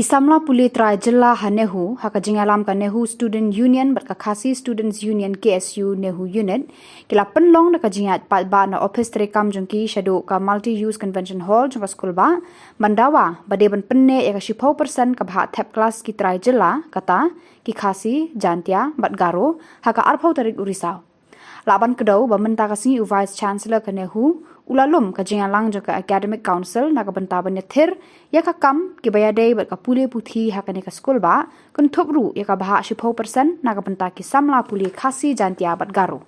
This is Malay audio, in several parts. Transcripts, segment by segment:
Kisamla puli try jilla hanehu haka jingalam ka nehu student union berka khasi students union KSU nehu unit kila penlong naka jingat pat ba na office trekam jongki shadow ka multi use convention hall jongka school ba mandawa bade ban penne ya ka 10% ka bha thap class ki try jilla kata ki khasi jantia bat garo haka arphau tarik urisau laban kedau bamenta kasi vice chancellor ka nehu ulalum ka jingalang joka academic council naga benta banethir ya ka kam ki bayadei bat ka pule puthi hakane ka school ba kun thopru ya ka bha 10% naga benta ki samla puli khasi jantia bat garo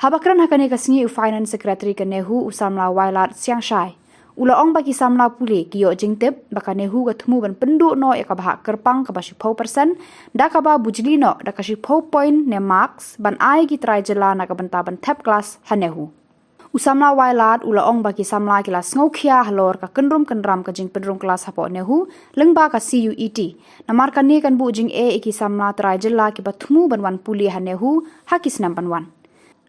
habakran hakane ka singi finance secretary ka nehu usamla wailat siangshai ulaong bagi samla puli ki yo jingtep baka nehu ka thumu ban pendu no ya ka bha kerpang ka ba 10% da ka ba bujli no da ka 10 point ne marks ban ai ki try jela naga benta ban thap class hanehu usamla wailat ulaong bagi samla kila sngokhia halor ka kenrum kenram ka jing pedrum kelas hapo nehu lengba ka CUET namar ka ne kan bu jing e iki samla try jela ki bathmu banwan puli hanehu hakis nam banwan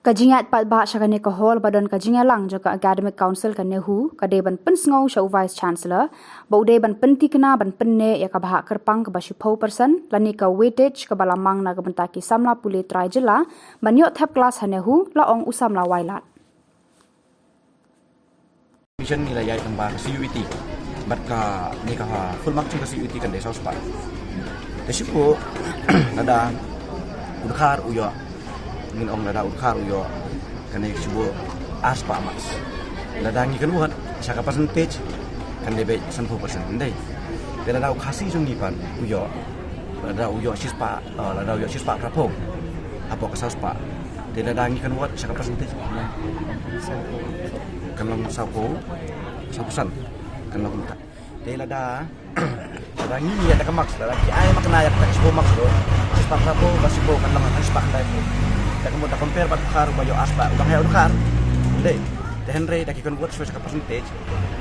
kajingat pat ba shakane ka hall badon kajingalang joka academic council ka nehu ka de ban pensngau show vice chancellor baude ban pentikna ban penne ya ka bha kerpang ka ba 10% lani ka weightage ka balamang na ka bentaki samla puli try jela banyo thap class hanehu laong usamla wailat mission nila yai tamba CUET bat ka ni ka full mark chung ka CUET kan de saus pa de sipo nada udkhar uyo min ong nada udkhar uyo kan de sipo as pa mas nada ngi kan buat saka percentage kan de be 10% ndai de nada khasi chung ni pan uyo nada uyo sispa nada uyo sispa prapo apa ka saus pa de nada ngi kan buat saka percentage kan long sapo sapusan kan long tak de lada lada ni ada kemak lada ki ai makna ya tak sipo mak do spak rapo basipo kan long kan spak dai po tak mo ta compare bat khar bayo aspa udang ya udang de de henry tak ikon buat sesuai percentage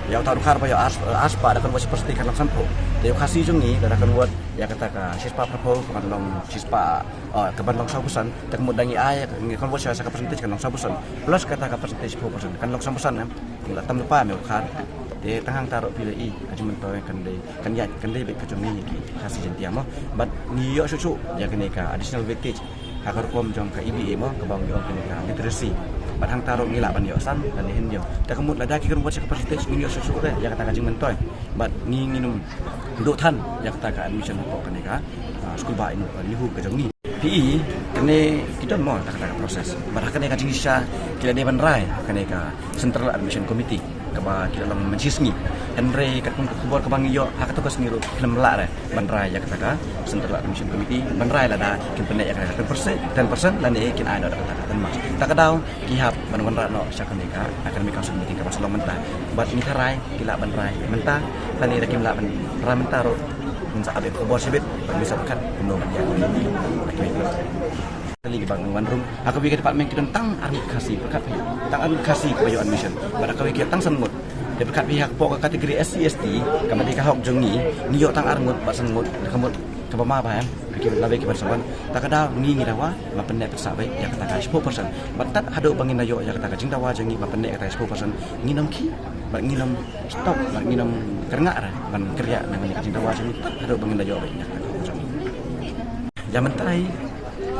ya ta udang bayo aspa da kan buat percentage kan long sampo de khasi jung ni da kan buat ya kata ka sispa rapo kan long sispa ke ban long sapusan tak mo dangi ai kan buat sesuai percentage kan long sapusan plus kata ka percentage 10% kan long sapusan la tam pa me khar de tang taruh PLI ajuman to kan dai be kajong ni ki khasi jantia mo but ni yo susu ya keneka additional weightage hakar kom jong ka EBA mo ka bang yo keneka literacy bat hang taruh ngila ban yo san dan hen yo ta kemut lada ki kan buat ka percentage ni yo susu re ya kata kajing mentoy but ni nginum do than ya kata ka admission ko keneka school ba inu lihu kajong ni PE kene kita mau tak kata proses bahkan kene kajing sya kila de ban rai keneka central admission committee kaba kila long majisngi Henry kat pun kubor ke bangi yo hak tugas ngiru film la re banrai ya kata central admission committee banrai la da kin pendek ya kata 10% lan e kin ada kata dan mas tak kadau kihap ban no syakan deka academic council meeting ka salong mentah bat ni karai kila banrai mentah lan e kim la ban ra mentah ro mensa abe kubor sibit misalkan kuno ban ya kali bang wanrum aku pikir department kita tentang advokasi berkat tentang advokasi kebayo admission pada kau pikir tentang semut dia berkat pihak pok kategori SC ST kamadi ka hok jongi ni yo tang arngut ba semut kemut ke bama ba pikir labe ke bersawan tak ada ni ngirawa ma pendek persa baik ya kata 10% batat hado bangin ayo ya kata jing dawa jongi ma pendek kata 10% nginam ki ba nginam stop ba nginam kerengak ra ban kerja nang jing dawa jongi hado bangin ayo baik ya kata zaman tai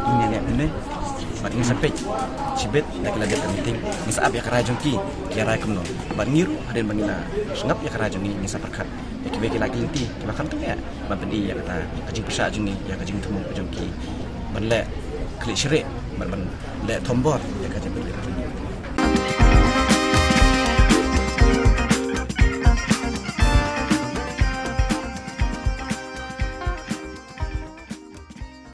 ini bat ni sampai cibet nak lagi penting ni saab ya kerajang ki kira kemno bat niru ada bangina sengap ya kerajang ni saperkat ya ki lagi inti makan tu ya bat pendi ya kata kajing persa jeng ni ya kajing temu kajang ki ban le klik syirik ban le tombor ya kajing